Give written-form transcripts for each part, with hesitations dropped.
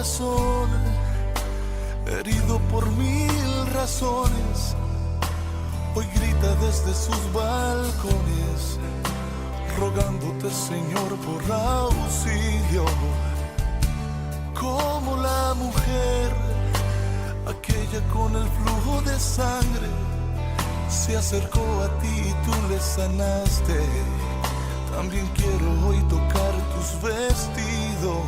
corazón, herido por mil razones, hoy grita desde sus balcones, rogándote, Señor, por auxilio. Como la mujer, aquella con el flujo de sangre, se acercó a ti y tú le sanaste. También quiero hoy tocar tus vestidos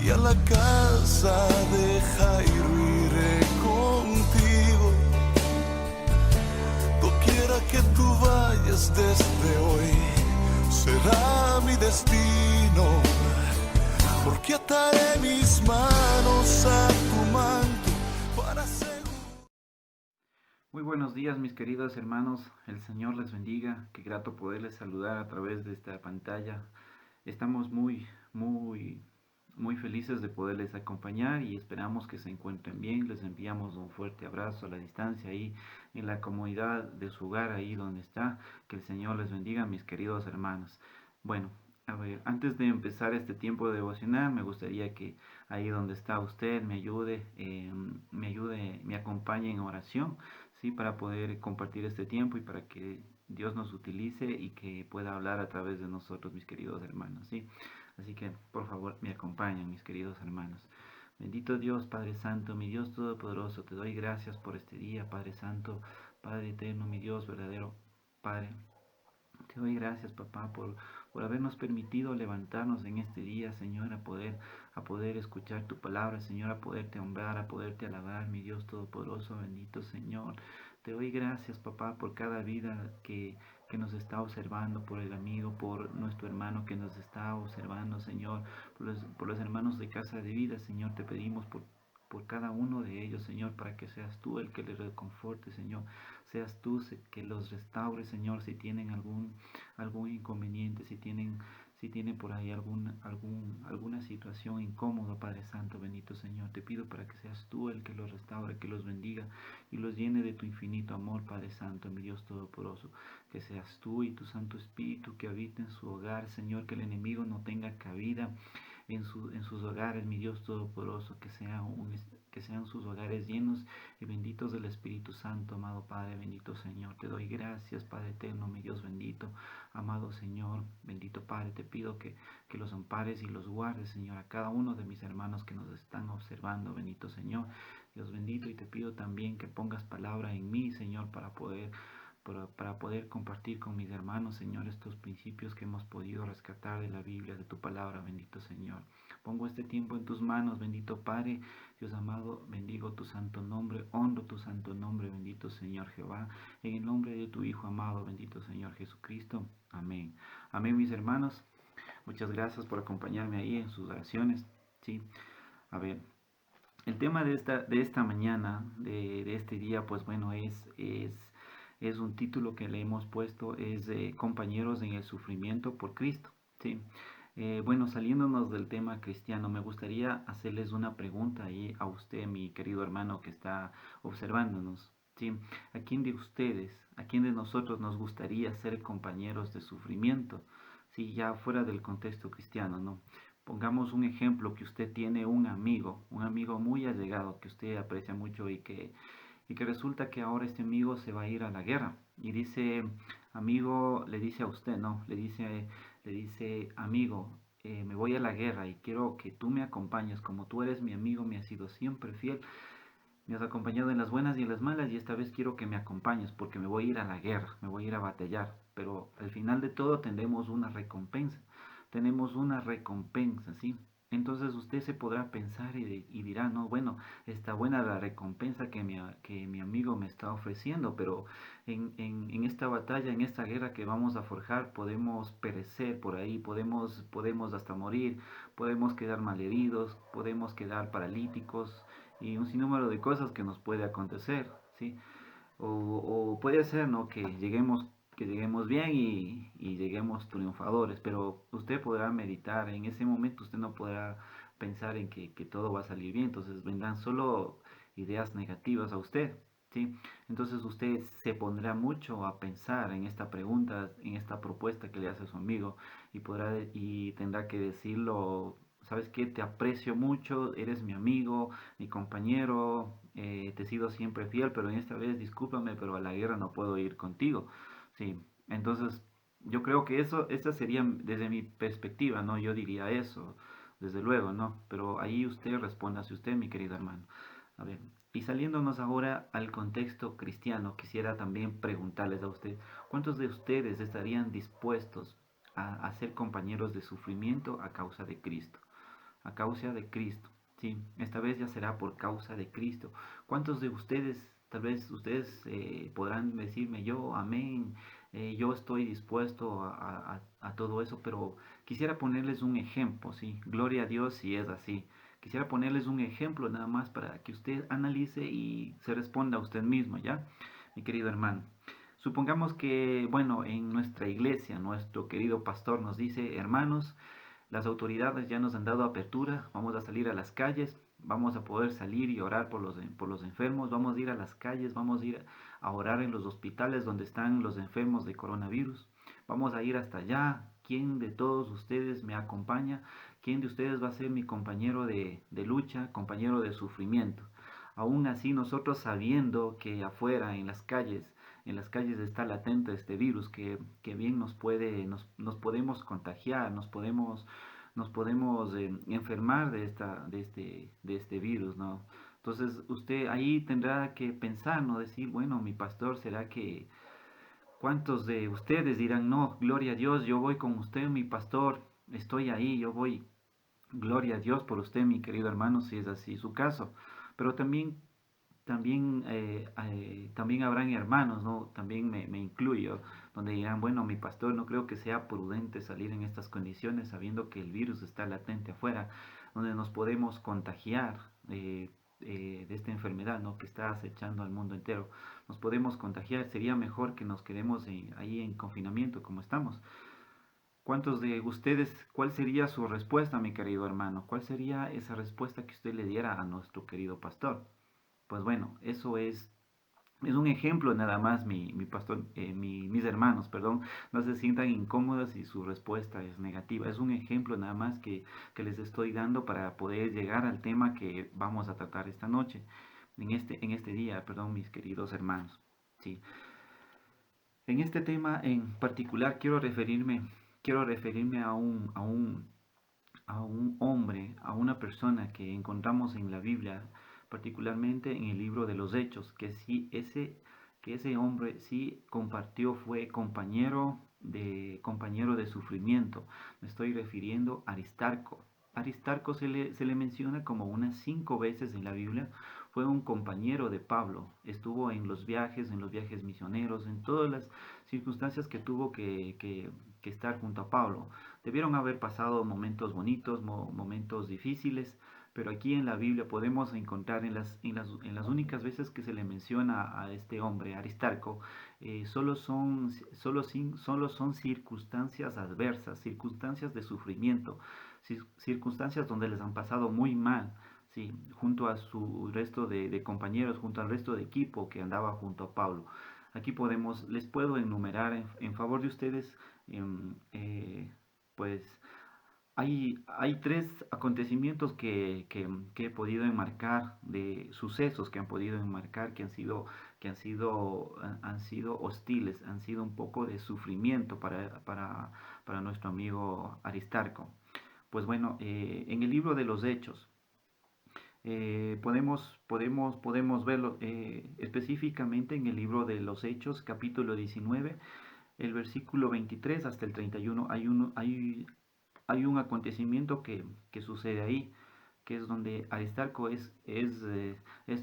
y a la casa de Jairo iré contigo. Doquiera que tú vayas desde hoy, será mi destino, porque ataré mis manos a tu manto para asegurar. Muy buenos días, mis queridos hermanos, el Señor les bendiga, qué grato poderles saludar a través de esta pantalla. Estamos muy felices de poderles acompañar y esperamos que se encuentren bien. Les enviamos un fuerte abrazo a la distancia ahí en la comodidad de su hogar, ahí donde está. Que el Señor les bendiga, mis queridos hermanos. Bueno, a ver, antes de empezar este tiempo de devocional, me gustaría que ahí donde está usted me ayude, me acompañe en oración, ¿sí? Para poder compartir este tiempo y para que Dios nos utilice y que pueda hablar a través de nosotros, mis queridos hermanos, ¿sí? Así que, por favor, me acompañen, mis queridos hermanos. Bendito Dios, Padre Santo, mi Dios Todopoderoso, te doy gracias por este día, Padre Santo, Padre Eterno, mi Dios verdadero, Padre. Te doy gracias, papá, por habernos permitido levantarnos en este día, Señor, a poder escuchar tu palabra, Señor, a poderte honrar, a poderte alabar, mi Dios Todopoderoso, bendito Señor. Te doy gracias, papá, por cada vida que nos está observando, por el amigo, por nuestro hermano que nos está observando, Señor, por los hermanos de Casa de Vida, Señor, te pedimos por cada uno de ellos, Señor, para que seas tú el que les reconforte, Señor. Seas tú que los restaures, Señor, si tienen algún inconveniente, si tienen por ahí alguna situación incómoda, Padre Santo, bendito Señor. Te pido para que seas tú el que los restaure, que los bendiga y los llene de tu infinito amor, Padre Santo, mi Dios Todopoderoso. Que seas tú y tu Santo Espíritu que habite en su hogar, Señor, que el enemigo no tenga cabida en sus hogares, mi Dios Todopoderoso, que sean sus hogares llenos y benditos del Espíritu Santo, amado Padre, bendito Señor. Te doy gracias, Padre eterno, mi Dios bendito, amado Señor, bendito Padre. Te pido que los ampares y los guardes, Señor, a cada uno de mis hermanos que nos están observando, bendito Señor. Dios bendito, y te pido también que pongas palabra en mí, Señor, para poder compartir con mis hermanos, Señor, estos principios que hemos podido rescatar de la Biblia, de tu palabra, bendito Señor. Pongo este tiempo en tus manos, bendito Padre, Dios amado, bendigo tu santo nombre, honro tu santo nombre, bendito Señor Jehová, en el nombre de tu Hijo amado, bendito Señor Jesucristo. Amén. Amén, mis hermanos. Muchas gracias por acompañarme ahí en sus oraciones. Sí, a ver, el tema de esta mañana, de este día, pues bueno, es un título que le hemos puesto, es Compañeros en el Sufrimiento por Cristo, ¿sí? Bueno, saliéndonos del tema cristiano, me gustaría hacerles una pregunta ahí a usted, mi querido hermano que está observándonos, ¿sí? ¿A quién de ustedes, a quién de nosotros nos gustaría ser compañeros de sufrimiento? Sí, ya fuera del contexto cristiano, ¿no? Pongamos un ejemplo, que usted tiene un amigo muy allegado que usted aprecia mucho y que resulta que ahora este amigo se va a ir a la guerra y dice, amigo, le dice a usted, no, le dice, amigo, me voy a la guerra y quiero que tú me acompañes, como tú eres mi amigo, me has sido siempre fiel, me has acompañado en las buenas y en las malas y esta vez quiero que me acompañes porque me voy a ir a la guerra, me voy a ir a batallar, pero al final de todo tenemos una recompensa, ¿sí? Entonces usted se podrá pensar y dirá, no, bueno, está buena la recompensa que mi amigo me está ofreciendo, pero en esta batalla, en esta guerra que vamos a forjar, podemos perecer por ahí, podemos hasta morir, podemos quedar malheridos, podemos quedar paralíticos y un sinnúmero de cosas que nos puede acontecer, ¿sí? O puede ser, ¿no? Que lleguemos bien y lleguemos triunfadores, pero usted podrá meditar, en ese momento usted no podrá pensar en que todo va a salir bien, entonces vendrán solo ideas negativas a usted, ¿sí? Entonces usted se pondrá mucho a pensar en esta pregunta, en esta propuesta que le hace su amigo y tendrá que decirlo, ¿sabes qué? Te aprecio mucho, eres mi amigo, mi compañero, te he sido siempre fiel, pero en esta vez discúlpame, pero a la guerra no puedo ir contigo. Sí, entonces yo creo que esa sería desde mi perspectiva, ¿no? Yo diría eso, desde luego, ¿no? Pero ahí usted responda, si usted, mi querido hermano. A ver, y saliéndonos ahora al contexto cristiano, quisiera también preguntarles a usted, ¿cuántos de ustedes estarían dispuestos a ser compañeros de sufrimiento a causa de Cristo? A causa de Cristo, sí, esta vez ya será por causa de Cristo. ¿Cuántos de ustedes, tal vez ustedes podrán decirme yo, amén, yo estoy dispuesto a todo eso, pero quisiera ponerles un ejemplo, sí, gloria a Dios si es así. Quisiera ponerles un ejemplo nada más para que usted analice y se responda a usted mismo, ¿ya? Mi querido hermano. Supongamos que, bueno, en nuestra iglesia, nuestro querido pastor nos dice, hermanos, las autoridades ya nos han dado apertura, vamos a salir a las calles, vamos a poder salir y orar por los enfermos, vamos a ir a las calles, vamos a ir a orar en los hospitales donde están los enfermos de coronavirus, vamos a ir hasta allá. ¿Quién de todos ustedes me acompaña? ¿Quién de ustedes va a ser mi compañero de lucha, compañero de sufrimiento? Aún así, nosotros sabiendo que afuera, en las calles está latente este virus que bien nos podemos contagiar, nos podemos enfermar de este virus, ¿no? Entonces usted ahí tendrá que pensar, ¿no? Decir, bueno, mi pastor, ¿será que cuántos de ustedes dirán, no, gloria a Dios, yo voy con usted, mi pastor, estoy ahí, yo voy, gloria a Dios por usted, mi querido hermano, si es así su caso? Pero también habrán hermanos, ¿no? También me incluyo, donde dirán, bueno, mi pastor, no creo que sea prudente salir en estas condiciones sabiendo que el virus está latente afuera, donde nos podemos contagiar de esta enfermedad, ¿no? Que está acechando al mundo entero. Nos podemos contagiar, sería mejor que nos quedemos ahí en confinamiento como estamos. ¿Cuántos de ustedes, cuál sería su respuesta, mi querido hermano? ¿Cuál sería esa respuesta que usted le diera a nuestro querido pastor? Pues bueno, es un ejemplo nada más, mi pastor, mis hermanos, perdón, no se sientan incómodos si su respuesta es negativa. Es un ejemplo nada más que les estoy dando para poder llegar al tema que vamos a tratar esta noche, en este día, perdón, mis queridos hermanos. Sí. En este tema en particular quiero referirme a un hombre, a una persona que encontramos en la Biblia, particularmente en el libro de los Hechos, que ese hombre sí compartió, fue compañero de sufrimiento. Me estoy refiriendo a Aristarco. Aristarco se le menciona como unas 5 veces en la Biblia. Fue un compañero de Pablo. Estuvo en los viajes misioneros, en todas las circunstancias que tuvo que estar junto a Pablo. Debieron haber pasado momentos bonitos, momentos difíciles, pero aquí en la Biblia podemos encontrar en las únicas veces que se le menciona a este hombre, Aristarco, solo son circunstancias adversas, circunstancias de sufrimiento, circunstancias donde les han pasado muy mal. Sí, junto a su resto de compañeros, junto al resto de equipo que andaba junto a Pablo. Aquí les puedo enumerar en favor de ustedes, pues hay 3 acontecimientos que he podido enmarcar, de sucesos que han podido enmarcar, han sido hostiles, han sido un poco de sufrimiento para nuestro amigo Aristarco. Pues bueno, en el libro de los Hechos, podemos verlo específicamente en el libro de los Hechos, capítulo 19, el versículo 23 hasta el 31. Hay un acontecimiento que sucede ahí, que es donde Aristarco es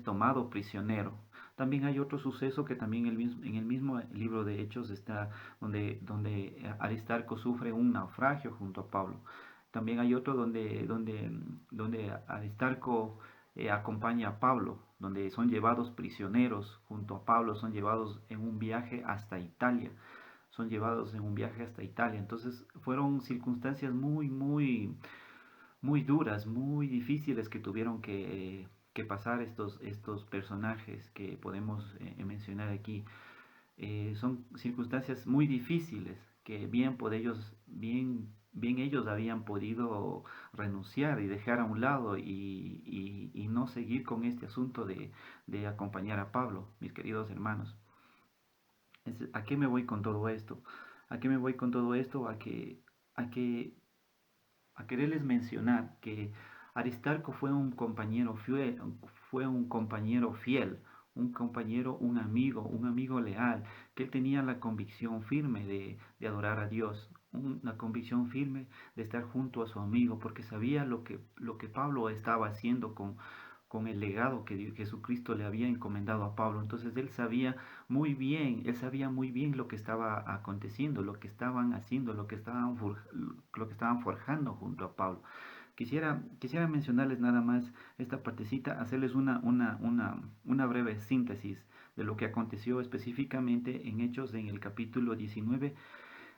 tomado prisionero. También hay otro suceso que también en el mismo libro de Hechos está, donde Aristarco sufre un naufragio junto a Pablo. También hay otro donde Aristarco acompaña a Pablo, donde son llevados prisioneros junto a Pablo, son llevados en un viaje hasta Italia. Son llevados en un viaje hasta Italia. Entonces fueron circunstancias muy duras, muy difíciles que tuvieron que pasar estos personajes que podemos mencionar aquí. Son circunstancias muy difíciles que bien bien ellos habían podido renunciar y dejar a un lado y no seguir con este asunto de acompañar a Pablo, mis queridos hermanos. ¿A qué me voy con todo esto? ¿A qué me voy con todo esto? A que a quererles mencionar que Aristarco fue un compañero fiel, un compañero, un amigo leal, que él tenía la convicción firme de adorar a Dios, una convicción firme de estar junto a su amigo, porque sabía lo que Pablo estaba haciendo con el legado que Jesucristo le había encomendado a Pablo. Entonces él sabía muy bien lo que estaba aconteciendo, lo que estaban haciendo, lo que estaban forjando junto a Pablo. Quisiera mencionarles nada más esta partecita, hacerles una breve síntesis de lo que aconteció específicamente en Hechos en el capítulo 19.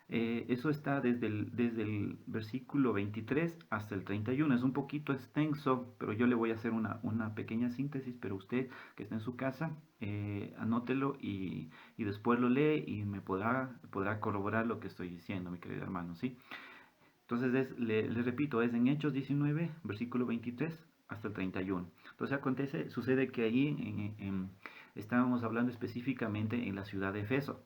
Eso está desde el versículo 23 hasta el 31. Es un poquito extenso, pero yo le voy a hacer una pequeña síntesis, pero usted que está en su casa, anótelo y después lo lee y me podrá corroborar lo que estoy diciendo, mi querido hermano, ¿sí? Entonces, les repito, es en Hechos 19, versículo 23 hasta el 31. Entonces sucede que ahí estábamos hablando específicamente en la ciudad de Efeso.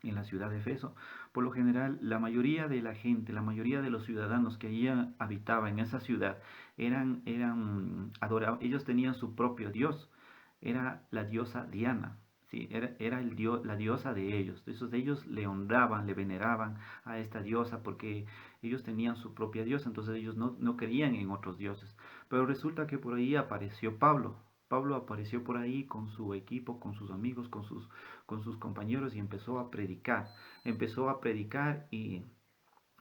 En la ciudad de Efeso. Por lo general, la mayoría de la gente, la mayoría de los ciudadanos que allí habitaban en esa ciudad, eran adorados, ellos tenían su propio dios, era la diosa Diana, ¿sí? Era la diosa de ellos. Entonces ellos le honraban, le veneraban a esta diosa porque ellos tenían su propia diosa, entonces ellos no creían en otros dioses. Pero resulta que por ahí apareció Pablo. Pablo apareció por ahí con su equipo, con sus amigos, con sus compañeros y empezó a predicar y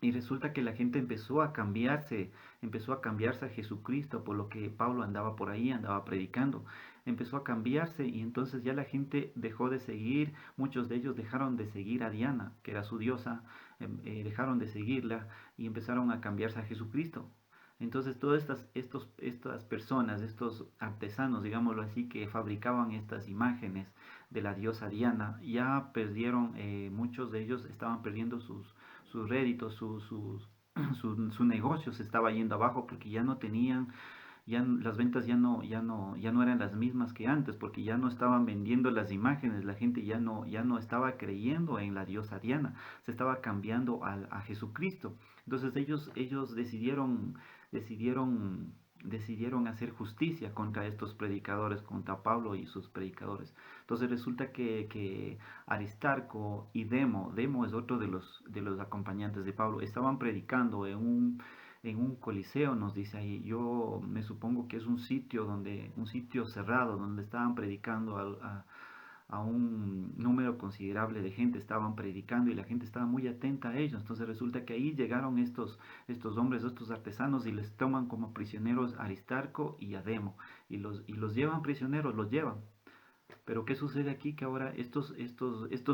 resulta que la gente empezó a cambiarse a Jesucristo por lo que Pablo andaba por ahí, andaba predicando, empezó a cambiarse y entonces ya la gente dejó de seguir, muchos de ellos dejaron de seguir a Diana, que era su diosa, dejaron de seguirla y empezaron a cambiarse a Jesucristo. Entonces todas estas personas, estos artesanos, digámoslo así, que fabricaban estas imágenes de la diosa Diana, ya perdieron, muchos de ellos estaban perdiendo sus réditos, su negocio se estaba yendo abajo porque ya no tenían, las ventas ya no eran las mismas que antes, porque ya no estaban vendiendo las imágenes, la gente ya no estaba creyendo en la diosa Diana, se estaba cambiando a Jesucristo. Entonces ellos decidieron hacer justicia contra estos predicadores, contra Pablo y sus predicadores. Entonces resulta que Aristarco y Demo es otro de los acompañantes de Pablo, estaban predicando en un coliseo, nos dice ahí. Yo me supongo que es un sitio cerrado, donde estaban predicando a un número considerable de gente, estaban predicando y la gente estaba muy atenta a ellos. Entonces resulta que ahí llegaron estos hombres, estos artesanos, y les toman como prisioneros a Aristarco y a Demo, y los llevan prisioneros, los llevan. Pero ¿qué sucede aquí? Que ahora estos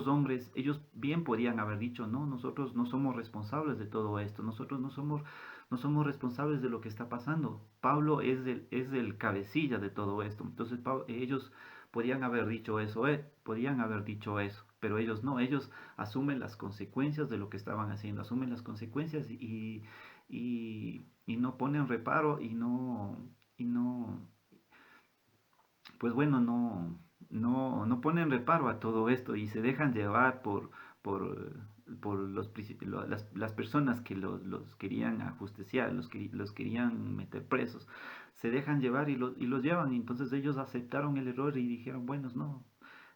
hombres, ellos bien podían haber dicho, no, nosotros no somos responsables de todo esto, nosotros no somos responsables de lo que está pasando. Pablo es el cabecilla de todo esto. Entonces ellos podían haber dicho eso, podían haber dicho eso, pero ellos no, ellos asumen las consecuencias de lo que estaban haciendo, asumen las consecuencias y no ponen reparo y no, pues bueno, no ponen reparo a todo esto y se dejan llevar por, por las personas que los querían ajusticiar, los querían meter presos. Se dejan llevar y los llevan. Y entonces ellos aceptaron el error y dijeron, bueno, no.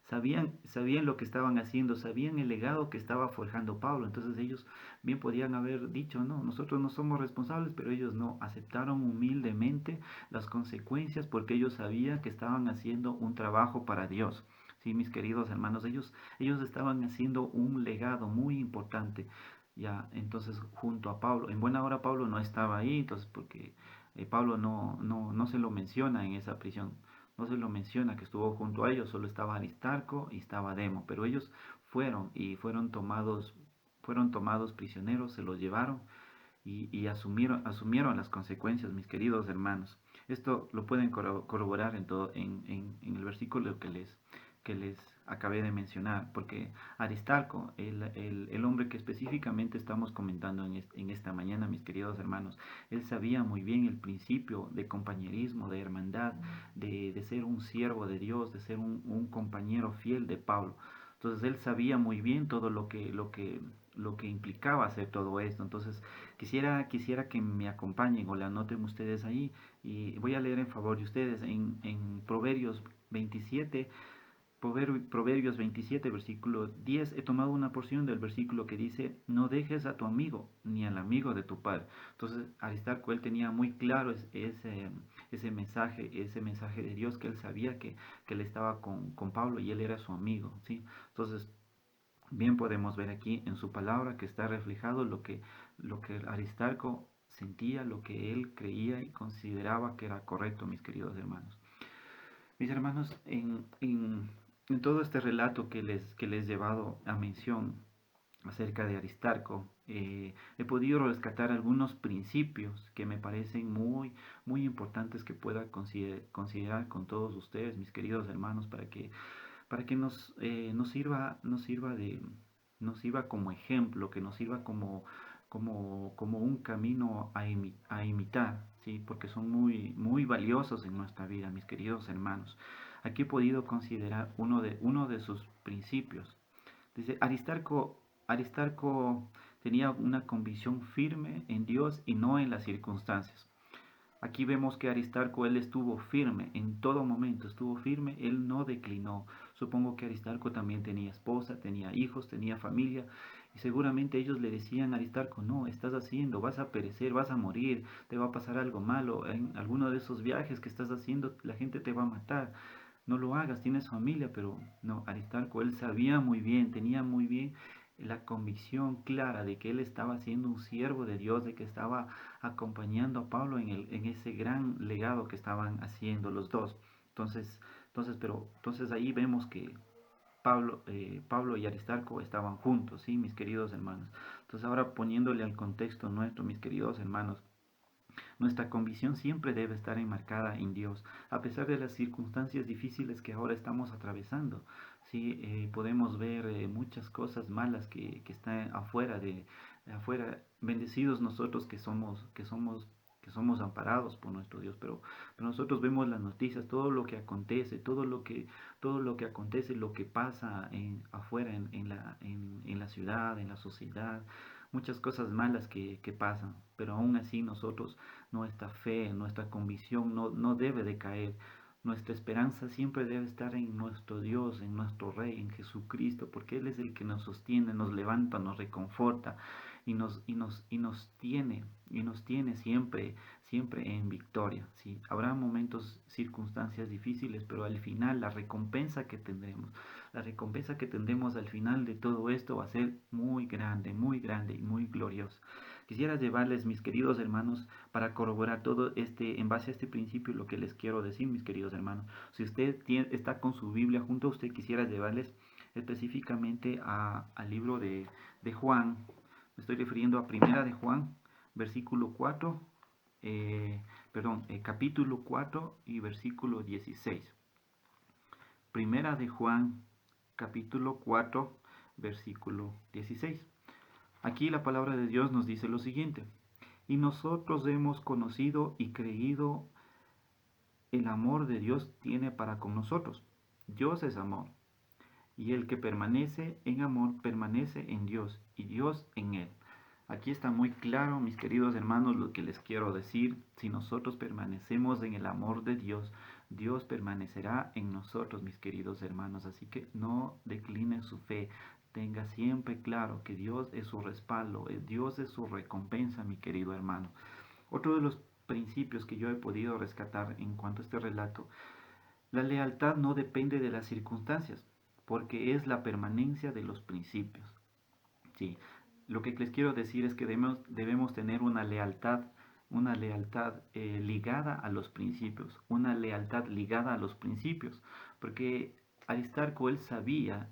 Sabían lo que estaban haciendo, sabían el legado que estaba forjando Pablo. Entonces ellos bien podían haber dicho, no, nosotros no somos responsables, pero ellos no, aceptaron humildemente las consecuencias porque ellos sabían que estaban haciendo un trabajo para Dios. Sí, mis queridos hermanos, ellos estaban haciendo un legado muy importante. Ya, entonces junto a Pablo, en buena hora Pablo no estaba ahí, entonces porque Pablo no se lo menciona en esa prisión, no se lo menciona que estuvo junto a ellos, solo estaba Aristarco y estaba Demo, pero ellos fueron tomados prisioneros, se los llevaron y asumieron las consecuencias, mis queridos hermanos. Esto lo pueden corroborar en el versículo que les acabé de mencionar, porque Aristarco, el hombre que específicamente estamos comentando en esta mañana, mis queridos hermanos, él sabía muy bien el principio de compañerismo, de hermandad, de ser un siervo de Dios, de ser un compañero fiel de Pablo. Entonces él sabía muy bien todo lo que implicaba hacer todo esto. Entonces quisiera que me acompañen o la anoten ustedes ahí, y voy a leer en favor de ustedes en Proverbios 27. Proverbios 27, versículo 10, he tomado una porción del versículo que dice, no dejes a tu amigo ni al amigo de tu padre. Entonces Aristarco, él tenía muy claro ese mensaje de Dios, que él sabía que él estaba con Pablo y él era su amigo, ¿sí? Entonces, bien podemos ver aquí en su palabra que está reflejado lo que Aristarco sentía, lo que él creía y consideraba que era correcto, mis queridos hermanos. Mis hermanos, en todo este relato que les he llevado a mención acerca de Aristarco, he podido rescatar algunos principios que me parecen muy, muy importantes que pueda considerar con todos ustedes, mis queridos hermanos, para que nos sirva como ejemplo, que nos sirva como un camino a imitar, ¿sí? Porque son muy, muy valiosos en nuestra vida, mis queridos hermanos. Aquí he podido considerar uno de sus principios. Dice, Aristarco tenía una convicción firme en Dios y no en las circunstancias. Aquí vemos que Aristarco, él estuvo firme, en todo momento estuvo firme, él no declinó. Supongo que Aristarco también tenía esposa, tenía hijos, tenía familia, y seguramente ellos le decían a Aristarco, no, estás haciendo, vas a perecer, vas a morir, te va a pasar algo malo, en alguno de esos viajes que estás haciendo la gente te va a matar, no lo hagas, tienes familia. Pero no, Aristarco, él sabía muy bien, tenía muy bien la convicción clara de que él estaba siendo un siervo de Dios, de que estaba acompañando a Pablo en ese gran legado que estaban haciendo los dos. Entonces ahí vemos que Pablo y Aristarco estaban juntos, ¿sí, mis queridos hermanos? Entonces ahora poniéndole al contexto nuestro, mis queridos hermanos, nuestra convicción siempre debe estar enmarcada en Dios, a pesar de las circunstancias difíciles que ahora estamos atravesando. Sí, podemos ver muchas cosas malas que están afuera. Bendecidos nosotros que somos amparados por nuestro Dios, pero nosotros vemos las noticias, todo lo que acontece, todo lo que acontece, lo que pasa afuera en la ciudad, en la sociedad, muchas cosas malas que pasan, pero aún así nosotros, nuestra fe, nuestra convicción no debe de caer. Nuestra esperanza siempre debe estar en nuestro Dios, en nuestro Rey, en Jesucristo, porque Él es el que nos sostiene, nos levanta, nos reconforta y nos tiene siempre en victoria. ¿Sí? Habrá momentos, circunstancias difíciles, pero al final la recompensa que tendremos al final de todo esto va a ser muy grande y muy gloriosa. Quisiera llevarles, mis queridos hermanos, para corroborar todo en base a este principio, lo que les quiero decir, mis queridos hermanos. Si usted está con su Biblia junto a usted, quisiera llevarles específicamente al libro de Juan. Me estoy refiriendo a Primera de Juan, versículo 4, capítulo 4 y versículo 16. Primera de Juan, capítulo 4, versículo 16. Aquí la palabra de Dios nos dice lo siguiente: y nosotros hemos conocido y creído el amor de Dios tiene para con nosotros. Dios es amor, y el que permanece en amor permanece en Dios y Dios en él. Aquí está muy claro, mis queridos hermanos, lo que les quiero decir. Si nosotros permanecemos en el amor de Dios, Dios permanecerá en nosotros, mis queridos hermanos. Así que no declinen su fe. Tenga siempre claro que Dios es su respaldo, Dios es su recompensa, mi querido hermano. Otro de los principios que yo he podido rescatar en cuanto a este relato: la lealtad no depende de las circunstancias, porque es la permanencia de los principios. Sí, lo que les quiero decir es que debemos tener una lealtad ligada a los principios, porque Aristarco, él sabía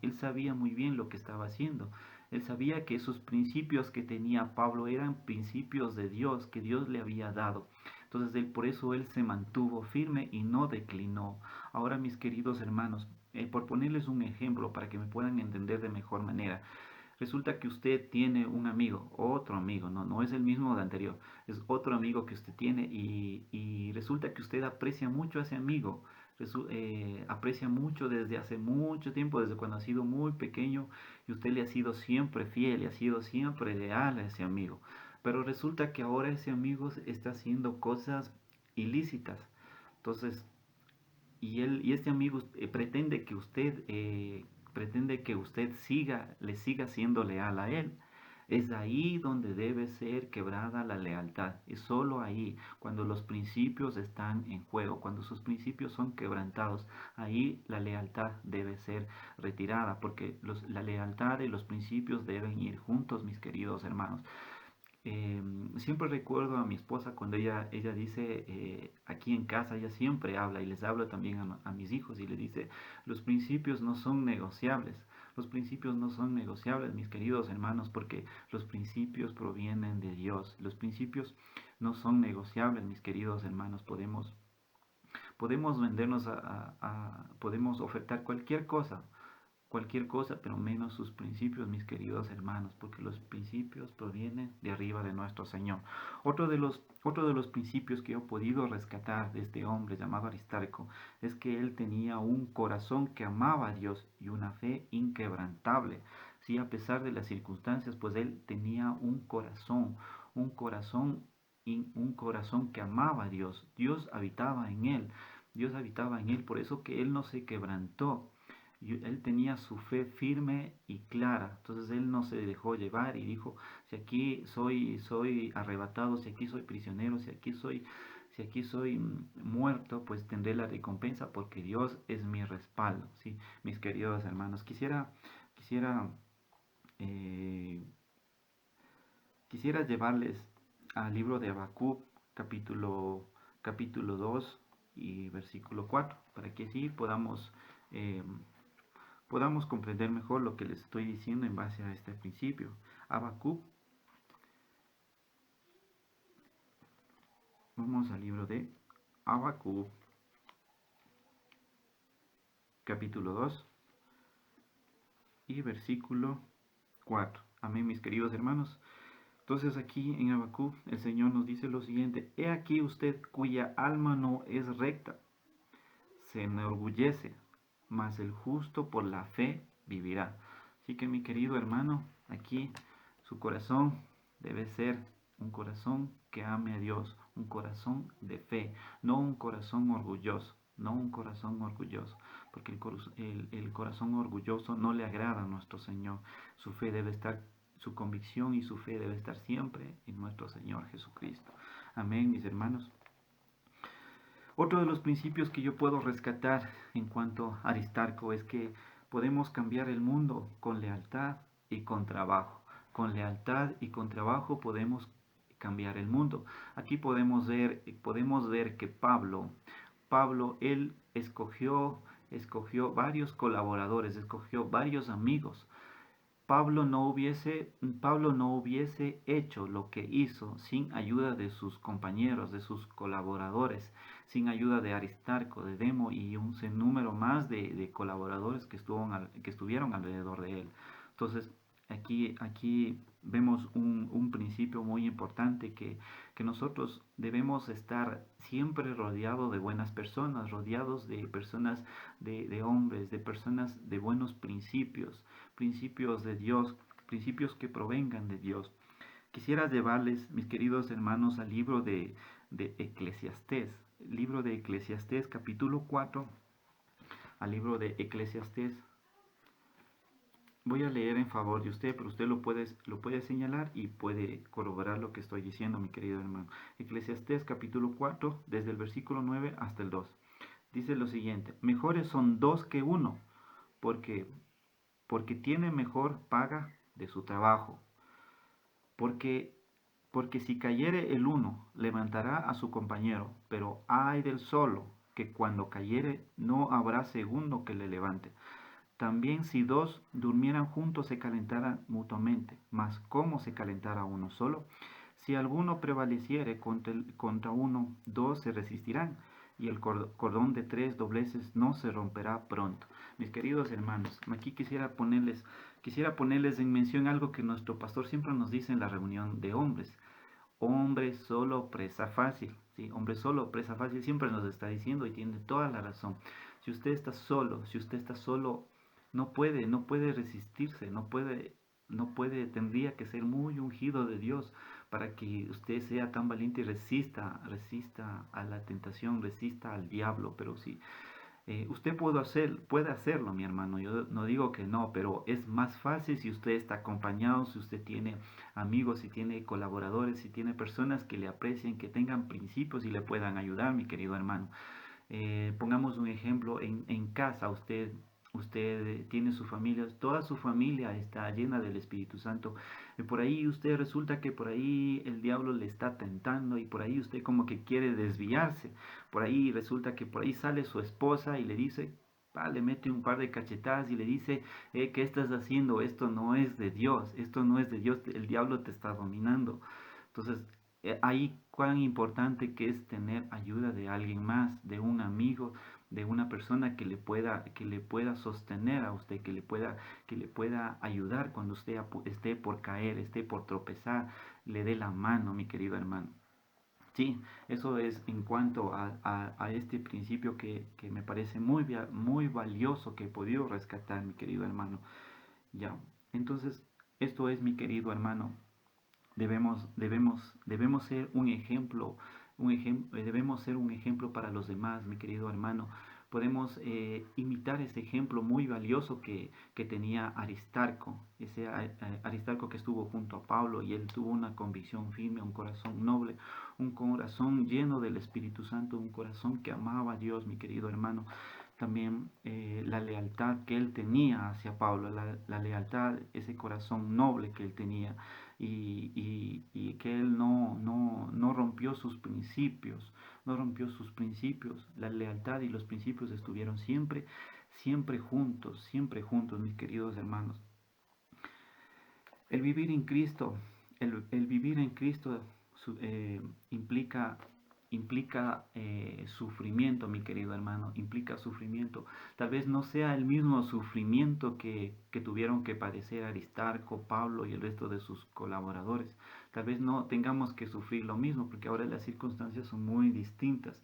muy bien lo que estaba haciendo. Él sabía que esos principios que tenía Pablo eran principios de Dios, que Dios le había dado. Entonces por eso él se mantuvo firme y no declinó. Ahora, mis queridos hermanos, por ponerles un ejemplo para que me puedan entender de mejor manera, resulta que usted tiene un amigo, otro amigo, no es el mismo de anterior, es otro amigo que usted tiene y resulta que usted aprecia mucho a ese amigo, aprecia mucho desde hace mucho tiempo, desde cuando ha sido muy pequeño y usted le ha sido siempre fiel, le ha sido siempre leal a ese amigo. Pero resulta que ahora ese amigo está haciendo cosas ilícitas. Entonces, y este amigo pretende que usted le siga siendo leal a él. Es ahí donde debe ser quebrada la lealtad. Es solo ahí, cuando los principios están en juego, cuando sus principios son quebrantados, ahí la lealtad debe ser retirada, porque la lealtad y los principios deben ir juntos, mis queridos hermanos. Siempre recuerdo a mi esposa cuando ella dice, aquí en casa ella siempre habla y les habla también a mis hijos y le dice, los principios no son negociables. Los principios no son negociables, mis queridos hermanos, porque los principios provienen de Dios. Los principios no son negociables, mis queridos hermanos. Podemos vendernos podemos ofertar cualquier cosa, pero menos sus principios, mis queridos hermanos, porque los principios provienen de arriba de nuestro Señor. Otro de los principios que he podido rescatar de este hombre llamado Aristarco es que él tenía un corazón que amaba a Dios y una fe inquebrantable. Sí, a pesar de las circunstancias, pues él tenía un corazón, un corazón que amaba a Dios. Dios habitaba en él. Dios habitaba en él, por eso que él no se quebrantó. Él tenía su fe firme y clara, entonces él no se dejó llevar y dijo, si aquí soy arrebatado, si aquí soy prisionero, si aquí soy muerto, pues tendré la recompensa porque Dios es mi respaldo. ¿Sí? Mis queridos hermanos, eh, quisiera llevarles al libro de Habacuc, capítulo 2 y versículo 4, para que así podamos comprender mejor lo que les estoy diciendo en base a este principio. Habacuc, vamos al libro de Habacuc, capítulo 2 y versículo 4. Amén, mis queridos hermanos. Entonces aquí en Habacuc el Señor nos dice lo siguiente: he aquí usted cuya alma no es recta, se enorgullece, mas el justo por la fe vivirá. Así que, mi querido hermano, aquí su corazón debe ser un corazón que ame a Dios, un corazón de fe, no un corazón orgulloso, porque el corazón orgulloso no le agrada a nuestro Señor. Su convicción y su fe debe estar siempre en nuestro Señor Jesucristo. Amén, mis hermanos. Otro de los principios que yo puedo rescatar en cuanto a Aristarco es que podemos cambiar el mundo con lealtad y con trabajo. Con lealtad y con trabajo podemos cambiar el mundo. Aquí podemos ver que Pablo, él escogió varios colaboradores, escogió varios amigos. Pablo no hubiese hecho lo que hizo sin ayuda de sus compañeros, de sus colaboradores, sin ayuda de Aristarco, de Demo y un sinnúmero más de colaboradores que estuvieron alrededor de él. Entonces, aquí vemos un principio muy importante que nosotros debemos estar siempre rodeados de buenas personas, rodeados de personas, de hombres, de personas de buenos principios de Dios, principios que provengan de Dios. Quisiera llevarles, mis queridos hermanos, al libro de Eclesiastés, capítulo 4, al libro de Eclesiastés. Voy a leer en favor de usted, pero usted lo puede señalar y puede corroborar lo que estoy diciendo, mi querido hermano. Eclesiastés capítulo 4, desde el versículo 9 hasta el 2. Dice lo siguiente: mejores son dos que uno, porque tiene mejor paga de su trabajo. Porque si cayere el uno, levantará a su compañero, pero ay del solo, que cuando cayere no habrá segundo que le levante. También si dos durmieran juntos se calentaran mutuamente, mas ¿cómo se calentará uno solo? Si alguno prevaleciere contra uno, dos se resistirán, y el cordón de tres dobleces no se romperá pronto. Mis queridos hermanos, aquí quisiera ponerles en mención algo que nuestro pastor siempre nos dice en la reunión de hombres. Hombre solo, presa fácil. ¿Sí? Hombre solo, presa fácil, siempre nos está diciendo y tiene toda la razón. Si usted está solo, no puede resistirse, no puede, tendría que ser muy ungido de Dios para que usted sea tan valiente y resista a la tentación, resista al diablo. Pero sí, usted puede hacerlo, mi hermano. Yo no digo que no, pero es más fácil si usted está acompañado, si usted tiene amigos, si tiene colaboradores, si tiene personas que le aprecien, que tengan principios y le puedan ayudar, mi querido hermano. Pongamos un ejemplo en casa. Usted tiene su familia, toda su familia está llena del Espíritu Santo. Por ahí usted resulta que por ahí el diablo le está tentando y por ahí usted como que quiere desviarse. Por ahí resulta que por ahí sale su esposa y le dice, le mete un par de cachetadas y le dice, ¿qué estás haciendo? Esto no es de Dios, esto no es de Dios, el diablo te está dominando. Entonces, ahí cuán importante que es tener ayuda de alguien más, de un amigo, de una persona que le pueda sostener a usted, que le pueda ayudar cuando usted esté por caer, esté por tropezar, le dé la mano, mi querido hermano. Sí, eso es en cuanto a este principio que me parece muy valioso que he podido rescatar, mi querido hermano. Ya, entonces, esto es, mi querido hermano, debemos ser un ejemplo, debemos ser un ejemplo para los demás, mi querido hermano. Podemos imitar ese ejemplo muy valioso que tenía Aristarco, ese Aristarco que estuvo junto a Pablo y él tuvo una convicción firme, un corazón noble, un corazón lleno del Espíritu Santo, un corazón que amaba a Dios, mi querido hermano. También la lealtad que él tenía hacia Pablo, la lealtad, ese corazón noble que él tenía y que él no rompió sus principios, no rompió sus principios. La lealtad y los principios estuvieron siempre juntos, mis queridos hermanos. El vivir en Cristo, el vivir en Cristo implica sufrimiento, mi querido hermano, implica sufrimiento. Tal vez no sea el mismo sufrimiento que tuvieron que padecer Aristarco, Pablo y el resto de sus colaboradores. Tal vez no tengamos que sufrir lo mismo, porque ahora las circunstancias son muy distintas.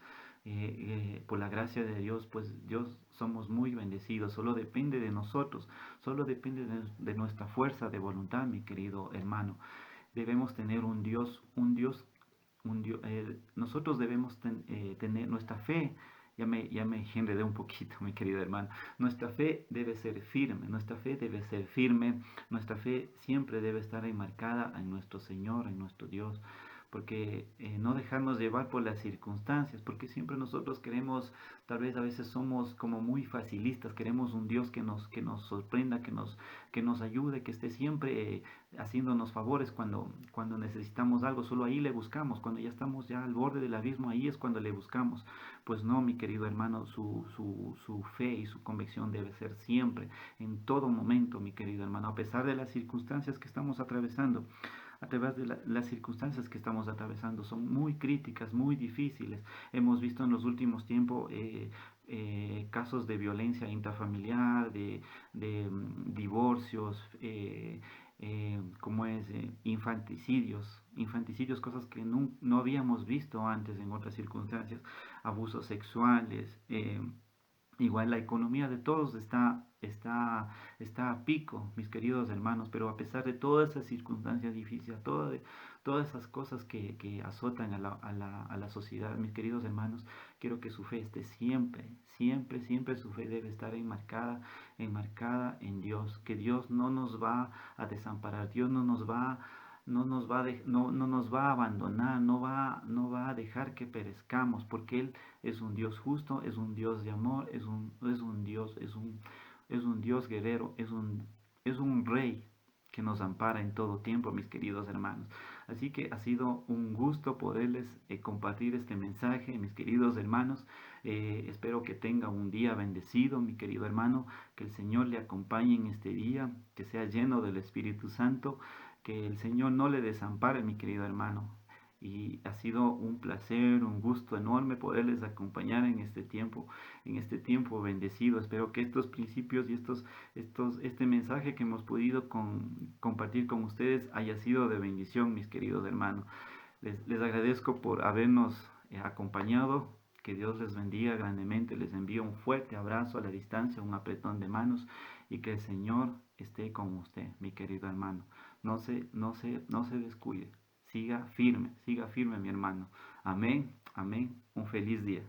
Por la gracia de Dios, pues Dios somos muy bendecidos. Solo depende de nosotros, solo depende de nuestra fuerza de voluntad, mi querido hermano. Debemos tener nosotros debemos tener nuestra fe. Ya me enredé un poquito, mi querido hermano. Nuestra fe debe ser firme, nuestra fe debe ser firme, nuestra fe siempre debe estar enmarcada en nuestro Señor, en nuestro Dios, porque no dejarnos llevar por las circunstancias, porque siempre nosotros queremos, tal vez a veces somos como muy facilistas, queremos un Dios que nos sorprenda, que nos ayude, que esté siempre haciéndonos favores cuando necesitamos algo. Solo ahí le buscamos, cuando ya estamos ya al borde del abismo, ahí es cuando le buscamos. Pues no, mi querido hermano, su fe y su convicción debe ser siempre, en todo momento, mi querido hermano, a pesar de las circunstancias que estamos atravesando. A través de las circunstancias que estamos atravesando son muy críticas, muy difíciles. Hemos visto en los últimos tiempos casos de violencia intrafamiliar, de divorcios, como es infanticidios, cosas que no habíamos visto antes en otras circunstancias, abusos sexuales. Igual la economía de todos está a pico, mis queridos hermanos, pero a pesar de todas esas circunstancias difíciles, todas esas cosas que azotan a la sociedad, mis queridos hermanos, quiero que su fe esté siempre su fe debe estar enmarcada en Dios, que Dios no nos va a desamparar, Dios no nos va a abandonar, no va a dejar que perezcamos, porque Él es un Dios justo, es un Dios de amor, es un Dios guerrero, es un Rey que nos ampara en todo tiempo, mis queridos hermanos. Así que ha sido un gusto poderles compartir este mensaje, mis queridos hermanos. Espero que tenga un día bendecido, mi querido hermano, que el Señor le acompañe en este día, que sea lleno del Espíritu Santo. Que el Señor no le desampare, mi querido hermano. Y ha sido un placer, un gusto enorme poderles acompañar en este tiempo bendecido. Espero que estos principios y este mensaje que hemos podido compartir con ustedes haya sido de bendición, mis queridos hermanos. Les agradezco por habernos acompañado. Que Dios les bendiga grandemente. Les envío un fuerte abrazo a la distancia, un apretón de manos y que el Señor esté con usted, mi querido hermano. No se descuide. Siga firme, mi hermano. Amén, amén. Un feliz día.